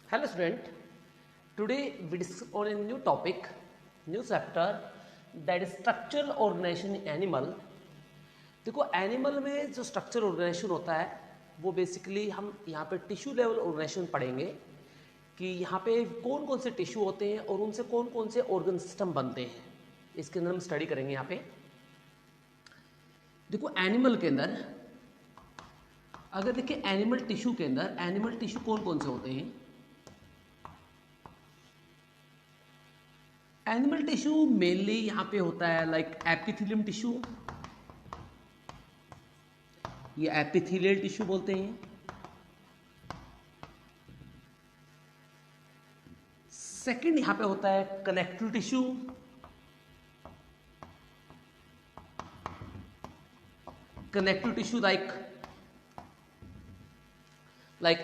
Hello student, today we discuss on a new topic, new chapter that is structural organization in animal. देखो animal में जो structure organisation होता है वो basically हम यहाँ पे टिश्यू लेवल ऑर्गेनाइजेशन पढ़ेंगे कि यहाँ पे कौन कौन से टिश्यू होते हैं और उनसे कौन कौन से ऑर्गन सिस्टम बनते हैं, इसके अंदर हम स्टडी करेंगे। यहाँ पे देखो एनिमल के अंदर अगर देखिए एनिमल टिश्यू के अंदर एनिमल टिश्यू कौन कौन से होते हैं। एनिमल टिश्यू मेनली यहाँ पे होता है लाइक एपिथेलियम टिश्यू, ये एपिथेलियल टिश्यू बोलते हैं। सेकंड यहाँ पे होता है connective tissue, connective tissue like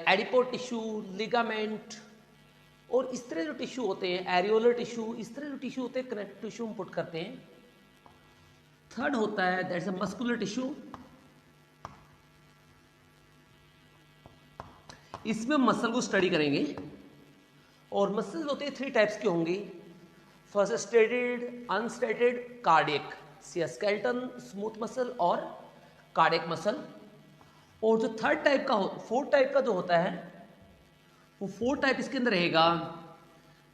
adipose tissue, ligament और इस तरह जो टिश्यू होते हैं, एरियोलर टिश्यू, इस तरह जो टिश्यू होते हैं कनेक्टिव टिश्यू हम पुट करते हैं। थर्ड होता है दैट्स अ मस्कुलर टिश्यू, इसमें मसल को स्टडी करेंगे और मसल्स होते हैं थ्री टाइप्स के होंगी। First striated, unstriated, cardiac, skeleton smooth muscle और कार्डियक मसल। और जो थर्ड टाइप का फोर्थ टाइप का जो होता है वो फोर्थ टाइप इसके अंदर रहेगा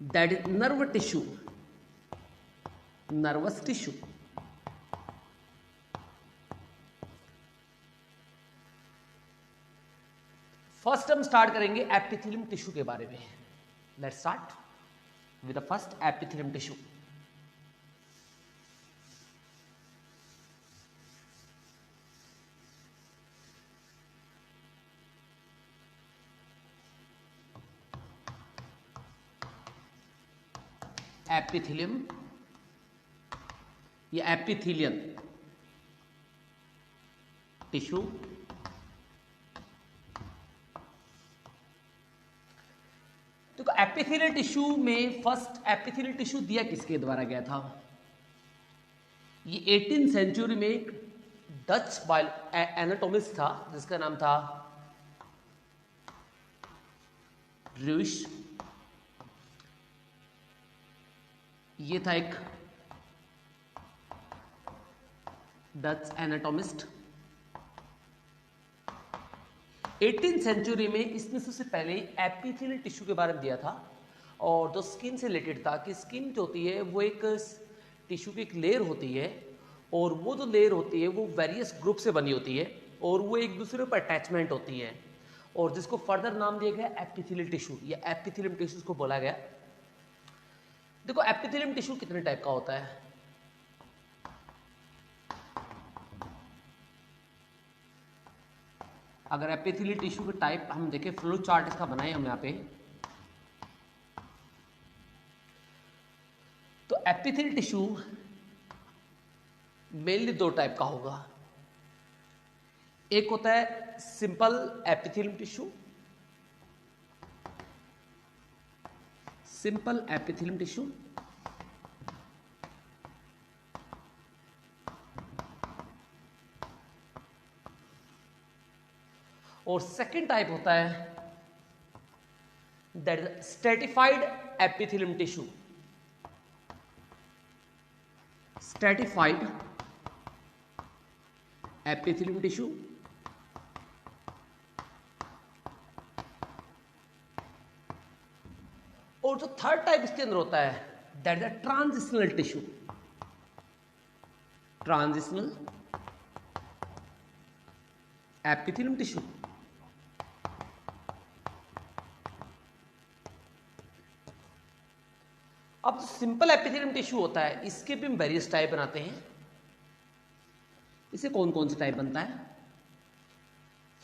that is nerve tissue, nervous tissue. First हम स्टार्ट करेंगे एपिथेलियम टिश्यू के बारे में। Let's start with the first epithelium tissue. Epithelium, ये एपिथेलियन टिश्यू। तो एपिथेलियल टिश्यू में फर्स्ट एपिथेलियल टिश्यू दिया किसके द्वारा गया था? ये 18th सेंचुरी में एक डच एनाटोमिस्ट था जिसका नाम था ड्रूइश। ये था एक डच एनाटोमिस्ट। 18th सेंचुरी में इसने सबसे पहले एपिथेलियल टिश्यू के बारे में दिया था और जो स्किन से रिलेटेड था कि स्किन जो होती है वो एक टिश्यू की एक लेयर होती है और वो जो लेयर होती है वो वेरियस ग्रुप से बनी होती है और वो एक दूसरे पर अटैचमेंट होती है और जिसको फर्दर नाम दिया गया एपिथेलियल टिश्यू या एपिथेलियम टिश्यू को बोला गया। देखो एपिथेलियम टिश्यू कितने टाइप का होता है? अगर एपिथेलियल टिश्यू के टाइप हम देखें, फ्लो चार्ट इसका बनाए हम यहाँ पे, तो एपिथेलियल टिश्यू मेनली दो टाइप का होगा। एक होता है simple epithelium tissue, simple epithelium tissue, और सेकेंड टाइप होता है that is stratified epithelium tissue, stratified epithelium tissue. और जो थर्ड टाइप इसके अंदर होता है that is a transitional tissue, transitional epithelium tissue. अब सिंपल एपिथेलियम टिश्यू होता है इसके भी हम वेरियस टाइप बनाते हैं। इसे कौन कौन सा टाइप बनता है?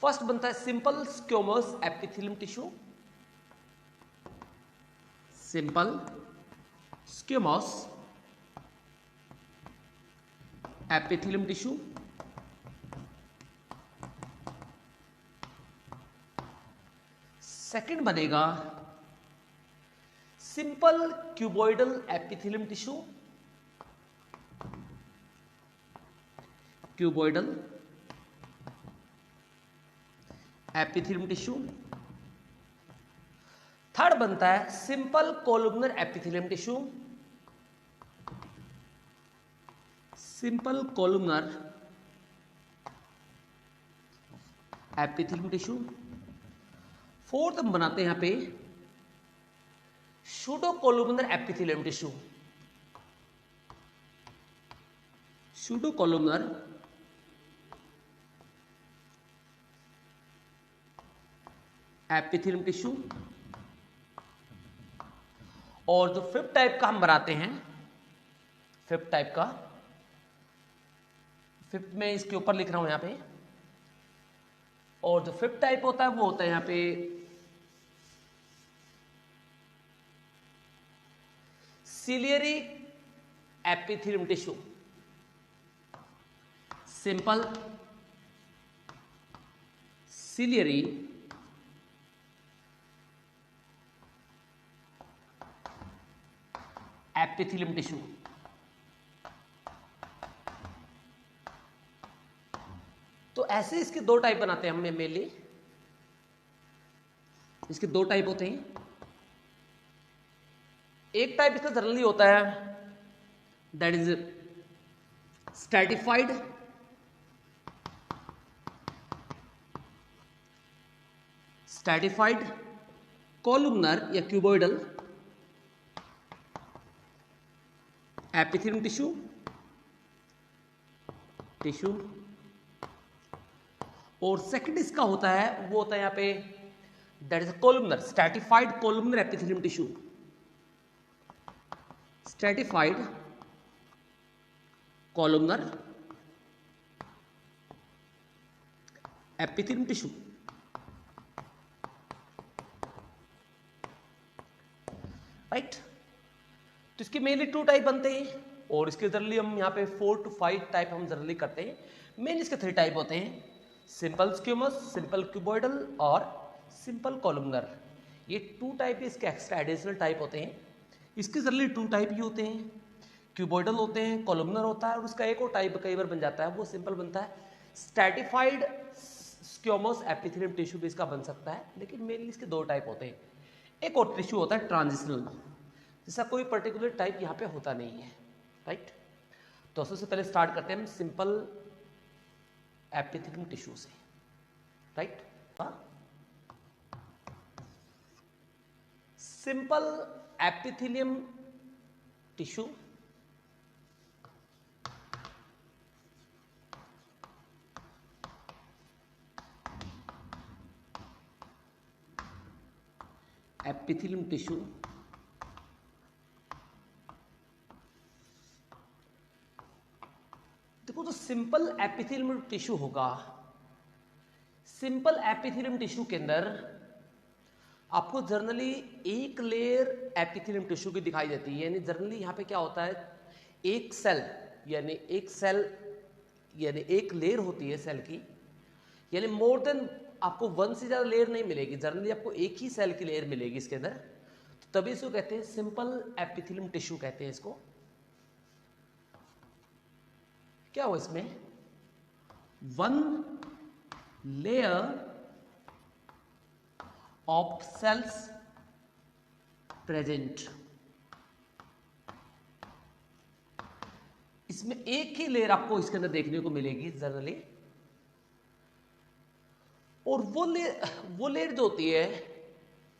फर्स्ट बनता है simple squamous epithelium tissue, simple squamous epithelium tissue. Second बनेगा simple cuboidal epithelium tissue, cuboidal epithelium tissue. Third बनता है simple columnar epithelium tissue, simple columnar epithelium tissue. Fourth हम बनाते हैं यहां पे pseudo columnar epithelium tissue, pseudo columnar epithelium tissue. और जो फिफ्थ टाइप का हम बनाते हैं, फिफ्थ टाइप का, फिफ्थ में इसके ऊपर लिख रहा हूं यहां पे, और जो फिफ्थ टाइप होता है वो होता है यहां पे ciliary epithelium tissue, simple ciliary epithelium tissue. तो ऐसे इसके दो टाइप बनाते हैं हम मेनली, इसके दो टाइप होते हैं। एक टाइप इसका जनरली होता है that is stratified, stratified columnar या क्यूबोइडल एपिथेलियम टिश्यू। और सेकंड इसका होता है वो होता है यहां पे that is columnar, stratified columnar epithelium tissue, stratified columnar epithelium tissue. Right, तो इसके मेनली टू टाइप बनते हैं, और इसके जनरली हम यहाँ पे 4 to 5 टाइप हम जनरली करते हैं। मेन इसके 3 टाइप होते हैं, सिंपल स्क्यूमस, सिंपल क्यूबॉइडल और सिंपल कॉलमनर। ये 2 टाइप इसके एक्स्ट्रा एडिशनल टाइप होते हैं। इसके जनरली 2 टाइप ही होते हैं, क्यूबॉइडल होते हैं, कॉलमनर होता है, और उसका एक और टाइप कई बार बन जाता है, वो सिंपल बनता है। स्ट्रैटिफाइड स्क्यूमस एपिथेलियम टिश्यू भी इसका बन सकता है, लेकिन मेनली इसके 2 टाइप होते हैं। एक और टिश्यू होता है ट्रांजिशनल, जिसका कोई पर्टिकुलर टाइप यहाँ पे होता नहीं है। राइट, तो सबसे पहले स्टार्ट करते हैं हम सिंपल एपिथेलियम टिश्यू से। Right, simple epithelium tissue epithelium tissue देखो, तो सिंपल एपिथेलियम टिश्यू होगा, सिंपल एपिथेलियम टिश्यू के अंदर आपको जर्नली एक लेयर एपिथेलियम टिश्यू की दिखाई देती है। यानी जर्नली यहां पे क्या होता है, एक सेल यानी एक लेयर होती है सेल की, यानी मोर देन आपको 1 से ज्यादा लेयर नहीं मिलेगी, जर्नली आपको एक ही सेल की लेयर मिलेगी इसके अंदर। तो तभी इसको कहते हैं सिंपल एपिथेलियम टिश्यू कहते हैं इसको। क्या हो इसमें, 1 लेयर ऑफ सेल्स प्रेजेंट, इसमें एक ही लेयर आपको इसके अंदर देखने को मिलेगी जनरली। और वो लेयर जो होती है,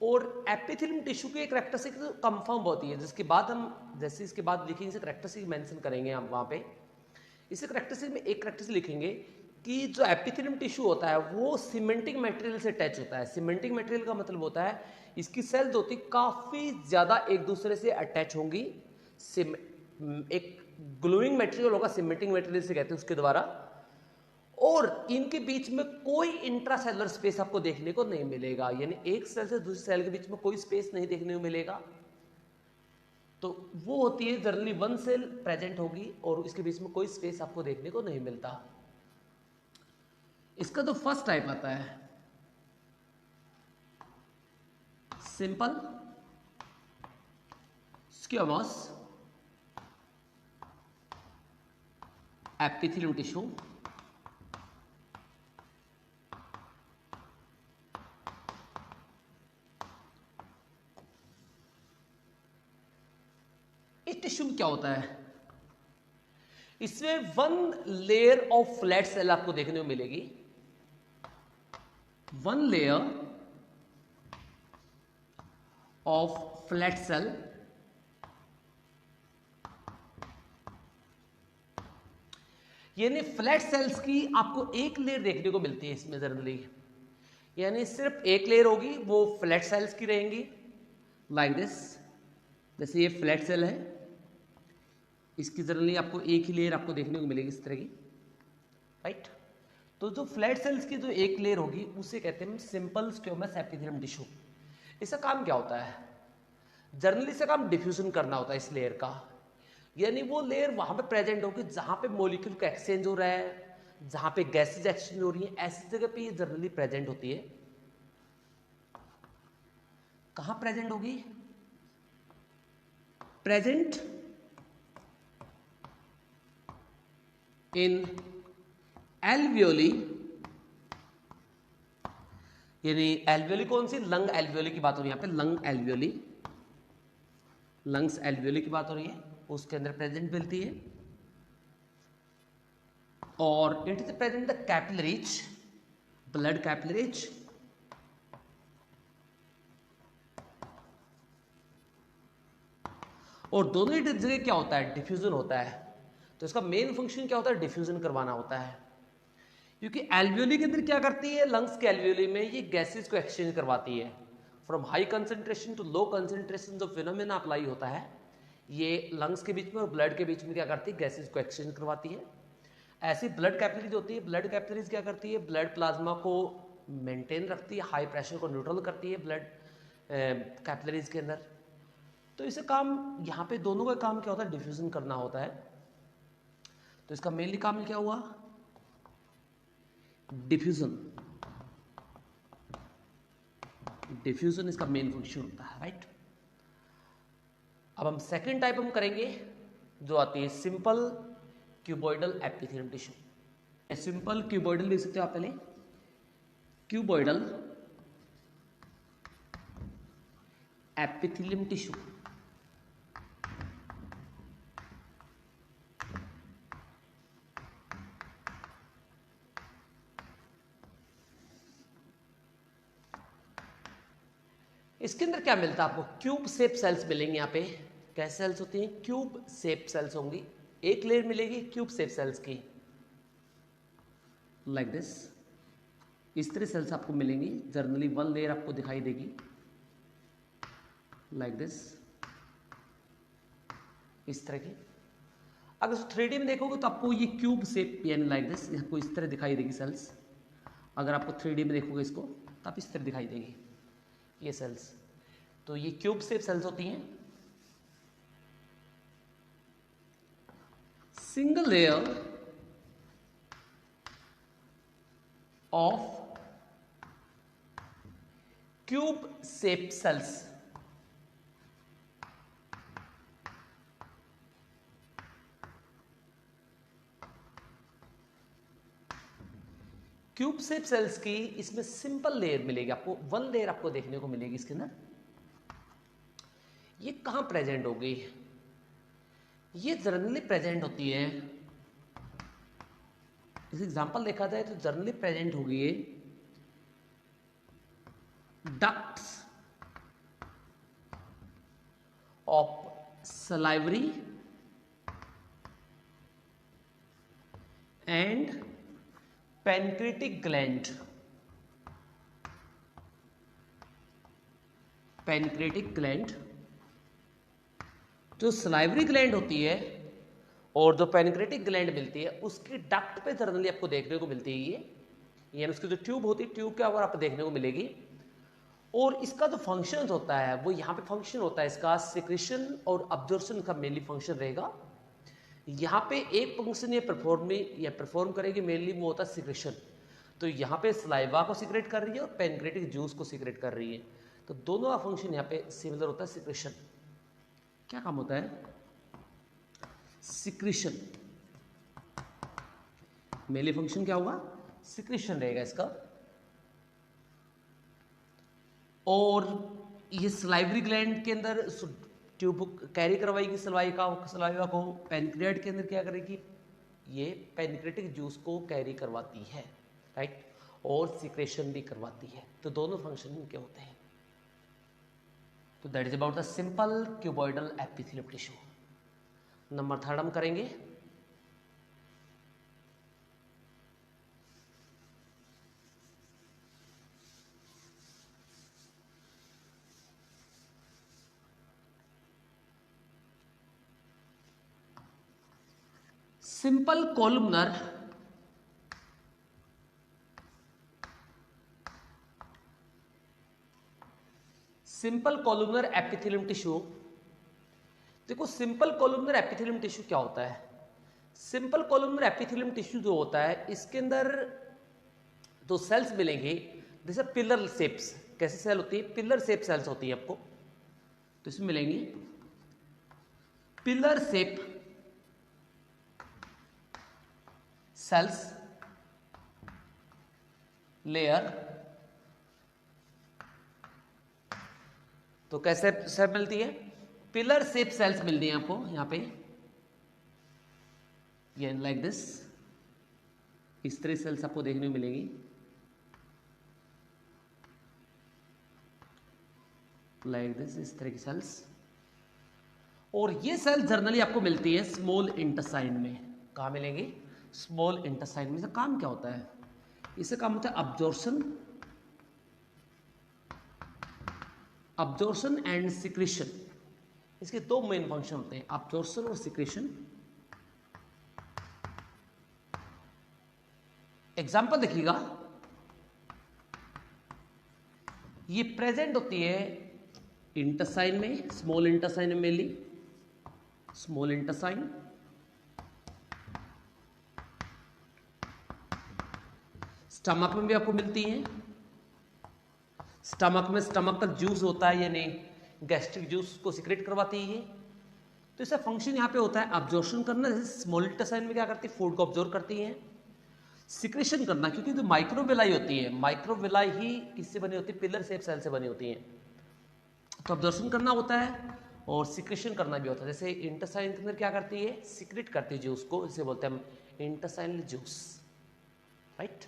और एपिथेलियम टिश्यू की एक कैरेक्टरिस्टिक कंफर्म होती है, जिसके बाद हम जैसे इसके बाद लिखेंगे इसे कैरेक्टरिस्टिक मेंशन करेंगे हम वहां पे। इस कैरेक्टरिस्टिक में एक कैरेक्टरिस्टिक लिखेंगे कि जो एपिथेलियम टिश्यू होता है वो सीमेंटिंग मटेरियल से अटैच होता है। सीमेंटिंग मटेरियल का मतलब होता है इसकी सेल्स होती काफी ज्यादा एक दूसरे से अटैच होंगी, एक ग्लूइंग मटेरियल होगा, सीमेंटिंग मटेरियल से कहते हैं उसके द्वारा, और इनके बीच में कोई इंट्रासेलुलर स्पेस आपको देखने को नहीं मिलेगा, यानी एक सेल से दूसरी सेल के बीच में कोई स्पेस नहीं देखने को मिलेगा। तो वो होती है जनरली 1 सेल प्रेजेंट होगी और इसके बीच में कोई स्पेस आपको देखने को नहीं मिलता। इसका तो फर्स्ट टाइप आता है सिंपल स्क्यूमस एपिथेलियम टिश्यू, टिश्यू में क्या होता है, इसमें one layer of flat cell आपको देखने को मिलेगी, one layer of flat cell, यानी फ्लैट सेल्स की आपको एक लेयर देखने को मिलती है इसमें जनरली, यानी सिर्फ एक लेयर होगी, वो फ्लैट सेल्स की रहेंगी लाइक दिस। जैसे ये फ्लैट सेल है, इसकी जनरली आपको एक ही लेयर आपको देखने को मिलेगी इस तरह की, राइट। तो जो फ्लैट सेल्स की जो एक लेयर होगी उसे कहते हैं सिंपल स्क्वेमस एपिथेलियम टिश्यू। इसका काम क्या होता है, जनरली इसका काम डिफ्यूजन करना होता है इस लेयर का, यानी वो लेयर वहां पे प्रेजेंट होगी जहां पे मॉलिक्यूल का एक्सचेंज हो रहा है, जहां पे गैसेज एक्सचेंज हो रही है, ऐसी जगह पे ये जनरली प्रेजेंट होती है। कहां प्रेजेंट होगी, प्रेजेंट इन एल्वियोली, यानी एल्वियोली कौन सी, लंग एल्वियोली की बात हो रही है यहाँ पे, लंग एल्वियोली, लंग्स एल्वियोली की बात हो रही है, उसके अंदर प्रेजेंट मिलती है। और it is present the capillaries, blood capillaries, और दोनों ही जगह क्या होता है, डिफ्यूजन होता है। तो इसका मेन फंक्शन क्या होता है, डिफ्यूजन करवाना होता है, क्योंकि एल्वियोली के अंदर क्या करती है, लंग्स के एल्वियोली में ये गैसेस को एक्सचेंज करवाती है। From high concentration to low concentration जो फिनोमेना अप्लाई होता है, ये लंग्स के बीच में और ब्लड के बीच में क्या करती है, गैसेस को एक्सचेंज करवाती है। ऐसी ब्लड कैपिलरीज होती है, ब्लड कैपिलरीज क्या करती है, ब्लड प्लाज्मा को मेंटेन रखती है, हाई प्रेशर को न्यूट्रल करती है ब्लड कैपिलरीज के अंदर। तो इसे काम, यहाँ पे दोनों का काम क्या होता है, डिफ्यूजन करना होता है। तो इसका मेनली काम क्या हुआ, डिफ्यूजन, डिफ्यूजन इसका मेन फंक्शन होता है, राइट। अब हम सेकेंड टाइप हम करेंगे जो आती है simple cuboidal epithelium tissue. Simple cuboidal देख सकते हो आप पहले, क्यूबॉइडल एपिथेलियम टिश्यू। इसके अंदर क्या मिलता है आपको, क्यूब शेप सेल्स मिलेंगे। यहाँ पे कैसे सेल्स होती हैं, क्यूब शेप सेल्स होंगी, एक लेयर मिलेगी क्यूब शेप सेल्स की लाइक दिस। इस तरह सेल्स आपको मिलेंगी, जनरली वन लेयर आपको दिखाई देगी लाइक दिस, इस तरह की। अगर 3D में देखोगे तो आपको ये क्यूब शेप यानी लाइक दिस आपको इस तरह दिखाई देगी सेल्स। अगर आपको 3D में देखोगे इसको तो आप इस तरह दिखाई देगी ये सेल्स। तो ये क्यूब शेप सेल्स होती हैं। Single layer of cube shape cells, cube shape cells की इसमें सिंपल लेयर मिलेगी आपको, वन लेयर आपको देखने को मिलेगी इसके अंदर। ये कहां प्रेजेंट होगी, ये जनरली प्रेजेंट होती है, इस एग्जांपल देखा जाए तो जनरली प्रेजेंट होगी ये ducts of salivary and pancreatic gland, pancreatic gland, जो सलाइवरी ग्लैंड होती है और जो पैनक्रेटिक ग्लैंड मिलती है उसकी डक्ट पे जनरली आपको देखने को मिलती है ये, यानी उसकी जो ट्यूब होती है, ट्यूब के ऊपर आपको देखने को मिलेगी। और इसका जो फंक्शन होता है वो यहाँ पे फंक्शन होता है इसका सिक्रेशन और अब्जॉर्प्शन का मेनली फंक्शन रहेगा। यहाँ पे एक फंक्शन ये परफॉर्म करेगी मेनली, वो होता है सिक्रेशन। तो यहाँ पे सलाइवा को सिक्रेट कर रही है और पैनक्रेटिक जूस को सिक्रेट कर रही है, तो दोनों का फंक्शन यहाँ पे सिमिलर होता है। सिक्रेशन क्या काम होता है, सिक्रेशन मेनली फंक्शन क्या हुआ, सिक्रेशन रहेगा इसका। और ये सलाइवरी ग्लैंड के अंदर ट्यूब कैरी करवाएगी सलाइवा को, पैनक्रियाट के अंदर क्या करेगी, ये पैनक्रेटिक जूस को कैरी करवाती है, राइट, और सिक्रेशन भी करवाती है। तो दोनों फंक्शन इनके होते हैं। तो that is about the simple cuboidal epithelial tissue. Number 3 हम करेंगे सिंपल कॉलमनर एपिथेलियम टिश्यू। देखो सिंपल कॉलमनर एपिथेलियम टिश्यू क्या होता है। सिंपल कॉलमनर एपिथेलियम टिश्यू जो होता है, इसके अंदर दो सेल्स मिलेंगे, जैसे पिलर शेप्स। कैसे सेल होती है, पिलर शेप सेल्स होती है आपको। तो इसमें मिलेंगी पिलर शेप सेल्स लेयर। तो कैसे सेल मिलती है, पिलर शेप सेल्स मिलती हैं आपको यहां पे, ये लाइक दिस, इस तरह सेल्स आपको देखने को मिलेंगी। लाइक दिस, इस तरह की सेल्स। और ये सेल जनरली आपको मिलती है स्मॉल इंटेस्टाइन में। कहां मिलेंगी, स्मॉल इंटेस्टाइन में। इसका काम क्या होता है, इसका काम होता है अब्जॉर्प्शन एंड सिक्रेशन। इसके दो मेन फंक्शन होते हैं, अब्जॉर्प्शन और सिक्रेशन। एग्जांपल देखिएगा, ये प्रेजेंट होती है इंटेस्टाइन में, स्मॉल इंटेस्टाइन में मेनली, स्मॉल इंटेस्टाइन। स्टमक में भी आपको मिलती है। स्टमक में स्टमक का जूस होता है, यानी गैस्ट्रिक जूस को सिक्रेट करवाती है। तो इसका फंक्शन यहाँ पे होता है अब्जॉर्प्शन करना, जैसे स्मॉल इंटेस्टाइन में क्या करती है, फूड को ऑब्जॉर्व करती है। सिक्रेशन करना, क्योंकि जो माइक्रोविलाई होती है, माइक्रोविलाई ही किससे बनी होती है, पिलर शेप सेल से बनी होती है। तो ऑब्जॉर्प्शन करना होता है और सिक्रेशन करना भी होता है। जैसे इंटेस्टाइन के अंदर क्या करती है, सिक्रेट करती है जूस को, इसे बोलते हैं हम इंटेस्टाइनल जूस, राइट।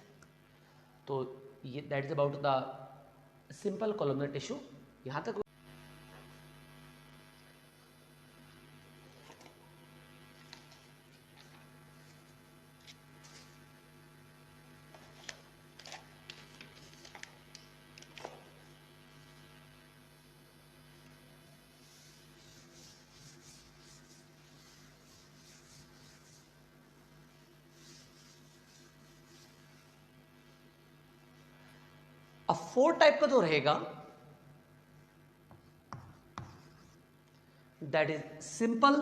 तो ये that is about the simple columnar tissue. यहां तक अब 4 टाइप का जो रहेगा, that is simple,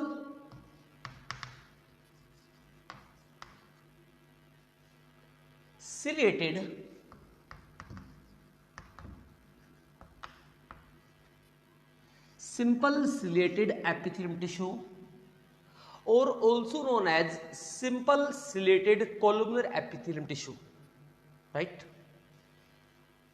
ciliated, epithelium tissue, और also known as simple ciliated columnar epithelium tissue, right.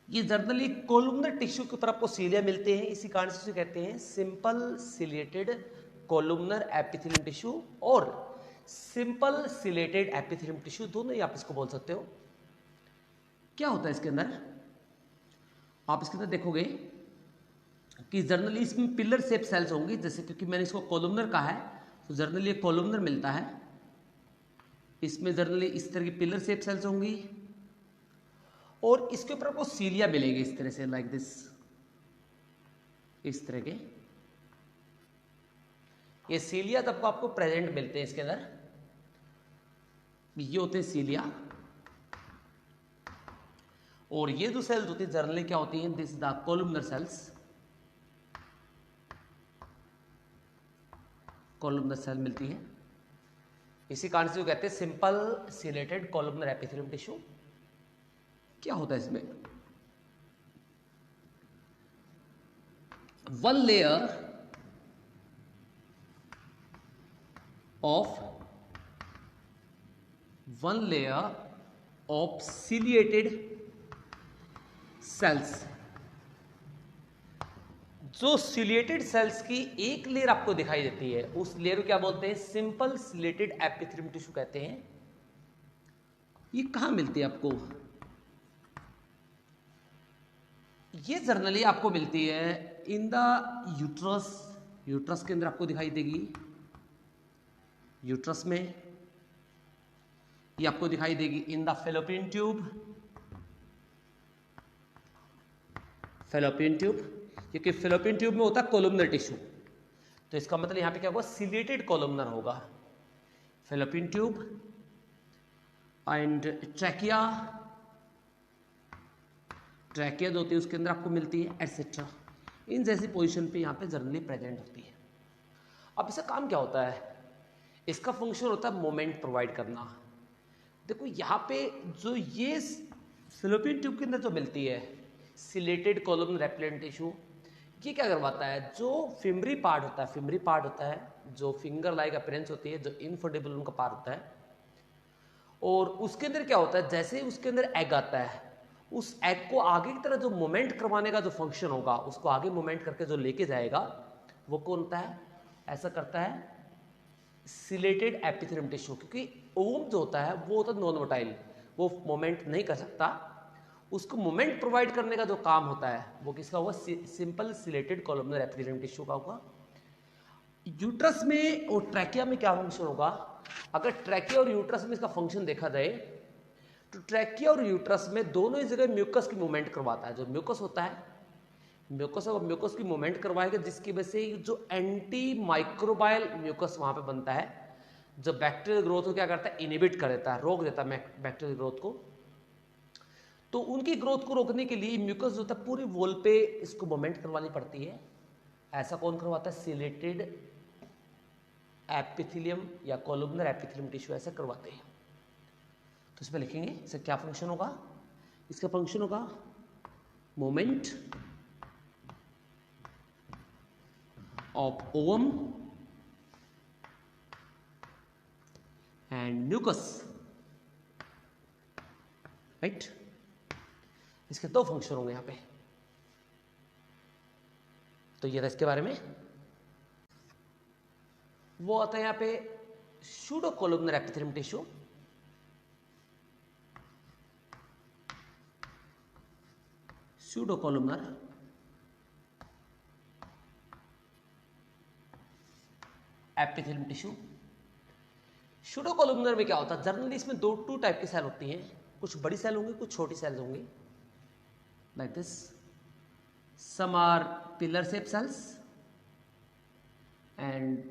ये जनरली कॉलमनर टिश्यू के ऊपर आपको सीलिया मिलते हैं, इसी कारण से कहते हैं simple ciliated columnar epithelium tissue और सिंपल सिलिएटेड एपिथेलियम टिश्यू, दोनों ही आप इसको बोल सकते हो। क्या होता है इसके अंदर, आप इसके अंदर देखोगे कि जनरली इसमें पिलर शेप सेल्स होंगी, जैसे क्योंकि मैंने इसको कॉलमनर कहा है तो जनरली कॉलमनर मिलता है। इसमें जनरली इस तरह की पिलर शेप सेल्स होंगी और इसके ऊपर आपको सीलिया मिलेंगे इस तरह से, लाइक दिस, इस तरह के ये सीलिया तब आपको प्रेजेंट मिलते हैं इसके अंदर। ये होते हैं सीलिया। और ये जो सेल्स होती है जनरली क्या होती हैं, this the columnar cells, columnar cell मिलती है। इसी कारण से जो कहते हैं simple ciliated columnar epithelium tissue. क्या होता है इसमें, one layer of ciliated cells जो सिलेटेड सेल्स की एक लेयर आपको दिखाई देती है उस लेयर को क्या बोलते हैं? सिंपल सिलेटेड एपिथेलियम टिश्यू कहते हैं। ये कहां मिलती है आपको? ये जनरली आपको मिलती है इन द यूट्रस। यूट्रस के अंदर आपको दिखाई देगी, यूट्रस में। ये आपको दिखाई देगी in the fallopian tube. Fallopian tube, क्योंकि फेलोपियन ट्यूब में होता है कोलुमनर टिश्यू, तो इसका मतलब यहां पे क्या होगा? सिलेटेड कोलुमनर होगा। Fallopian tube and trachea. Trachea जो होती है उसके अंदर आपको मिलती है, एटसेट्रा। इन जैसी पोजीशन पे यहाँ पे जनरली प्रेजेंट होती है। अब इसका काम क्या होता है? इसका फंक्शन होता है मोमेंट प्रोवाइड करना। देखो यहाँ पे जो ये फेलोपियन ट्यूब के अंदर जो मिलती है सिलेटेड कोलुमनर एपिथेलियम टिश्यू, ये क्या करवाता है? जो फिमरी पार्ट होता है, फिमरी पार्ट होता है जो फिंगर लाइक अपीयरेंस होती है, जो इनफोर्डेबल उनका पार्ट होता है, और उसके अंदर क्या होता है? जैसे ही उसके अंदर एग आता है, उस एग को आगे की तरह जो मोमेंट करवाने का जो फंक्शन होगा, उसको आगे मोमेंट करके जो लेके जाएगा, वो कौन होता है? ऐसा करता है सिलेटेड एपिथेलियम टिश्यू। क्योंकि ओवम जो होता है वो होता है नॉन मोटाइल, वो मोमेंट नहीं कर सकता। उसको मोमेंट प्रोवाइड करने का जो काम होता है वो किसका होगा? Simple chelated columnar epithelium tissue का होगा। यूट्रस में और ट्रैकिया में क्या फंक्शन होगा? अगर ट्रैकिया और यूट्रस में इसका फंक्शन देखा जाए तो ट्रैकिया और यूट्रस में दोनों ही जगह म्यूकस की मूवमेंट करवाता है। जो म्यूकस होता है, म्यूकस की मूवमेंट करवाएगा, जिसकी वजह से जो एंटी माइक्रोबायल म्यूकस वहां पे बनता है, जो बैक्टीरियल ग्रोथ को क्या करता है? इनहिबिट कर देता है, रोक देता है बैक्टीरियल ग्रोथ को। तो उनकी ग्रोथ को रोकने के लिए म्यूकस जो होता है पूरी वॉल पे इसको मूवमेंट करवानी पड़ती है। ऐसा कौन करवाता है? सिलेटेड एपिथेलियम या कोलुमनर एपिथेलियम टिश्यू ऐसा करवाते हैं। तो इसमें लिखेंगे इसका क्या फंक्शन होगा? इसका फंक्शन होगा moment of ovum and mucus, right. इसके दो फंक्शन होंगे यहां पे। तो ये था इसके बारे में। वो आता है यहां पे pseudo columnar epithelium tissue. Pseudo columnar epithelium tissue. Pseudo columnar में क्या होता है? जनरली इसमें टू टाइप की सेल होती हैं। कुछ बड़ी सेल होंगी, कुछ छोटी सेल होंगी, like this. Some are pillar shape cells and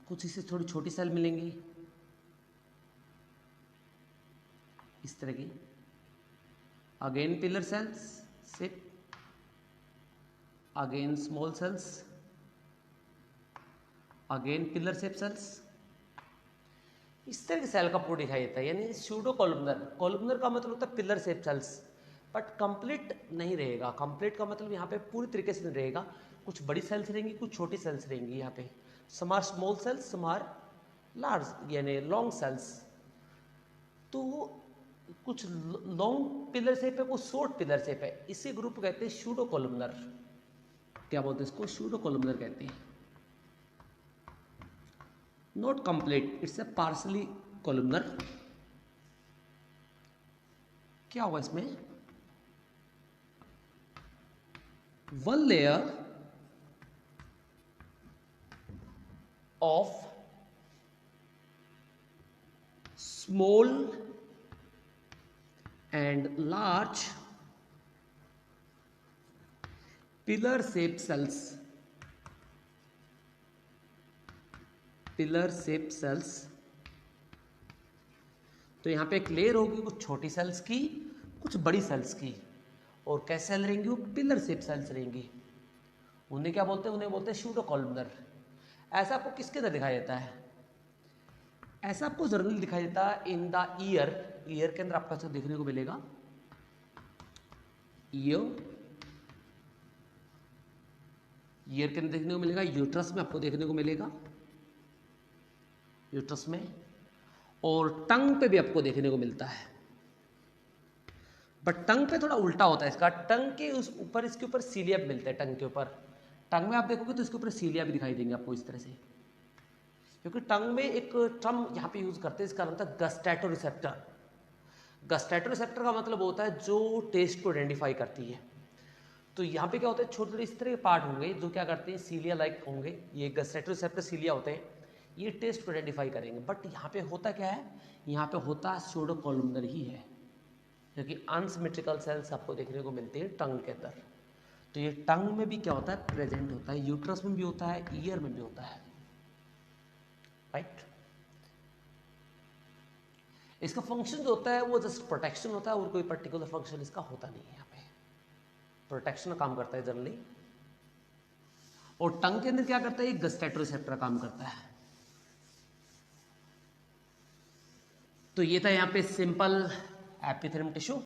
कुछ इससे थोड़ी छोटी सेल मिलेंगी इस तरह की। Again pillar cells shape, again small cells, again pillar shape cells. इस तरह की सेल का पूरा दिखाई देता है। यानी सूडो कोलुमनर, कोलुमनर का मतलब होता है pillar shape sales, but complete नहीं रहेगा। कंप्लीट का मतलब यहाँ पे पूरी तरीके से नहीं रहेगा। कुछ बड़ी सेल्स रहेंगी, कुछ छोटी सेल्स रहेंगी यहाँ पे। Some are small cells, some are large यानी लॉन्ग सेल्स। तो कुछ लॉन्ग पिलर शेप है, कुछ शॉर्ट पिलर शेप है। इसी ग्रुप को कहते हैं सूडो कोलुमनर। क्या बोलते हैं इसको? सूडो कोलुमनर कहते हैं। Not complete, it's a partially columnar. क्या होगा इसमें? One layer of small and large pillar shape sales, pillar shape sales. तो यहां पे एक लेयर होगी कुछ छोटी सेल्स की, कुछ बड़ी सेल्स की, और कैसे सेल रहेंगी? वो पिलर शेप सेल्स रहेंगी। उन्हें क्या बोलते हैं? उन्हें बोलते हैं सूडो कोलुमनर। ऐसा आपको किसके अंदर दिखाई देता है? ऐसा आपको जनरली दिखाई देता है इन द ईयर। ईयर के अंदर आपको ऐसा देखने को मिलेगा। ईयर के अंदर देखने को मिलेगा। यूट्रस में आपको देखने को मिलेगा, यूट्रस में, और टंग पे भी आपको देखने को मिलता है। बट टंग पे थोड़ा उल्टा होता है इसका। टंग के उस ऊपर, इसके ऊपर सीलिया मिलता है। टंग के ऊपर, टंग में आप देखोगे तो इसके ऊपर सीलिया भी दिखाई देंगे आपको इस तरह से, क्योंकि टंग में एक टर्म यहाँ पे यूज करते हैं, इसका नाम था गस्टैटो रिसेप्टर। गस्टैटो रिसेप्टर का मतलब होता है जो टेस्ट को आइडेंटिफाई करती है। तो यहाँ पे क्या होता है, छोटे छोटे इस तरह के पार्ट होंगे जो क्या करते हैं, सीलिया लाइक होंगे, ये गस्टैटो रिसेप्टर सीलिया होते हैं, ये टेस्ट को आइडेंटिफाई करेंगे। बट यहाँ पे होता क्या है, यहाँ पे होता सूडो कॉलमनर ही है, क्योंकि अनसिमेट्रिकल सेल्स आपको देखने को मिलते हैं टंग के अंदर। तो ये टंग में भी क्या होता है, प्रेजेंट होता है, यूट्रस में भी होता है, ईयर में भी होता है, राइट। इसका फंक्शन जो होता है वो जस्ट प्रोटेक्शन होता है, और कोई पर्टिकुलर फंक्शन इसका होता नहीं है। यहाँ पे प्रोटेक्शन का काम करता है जनरली। और टंग के अंदर क्या करता है, गस्टैटो रिसेप्टर काम करता है। तो ये था यहाँ पे सिंपल एपिथेलियम टिश्यू।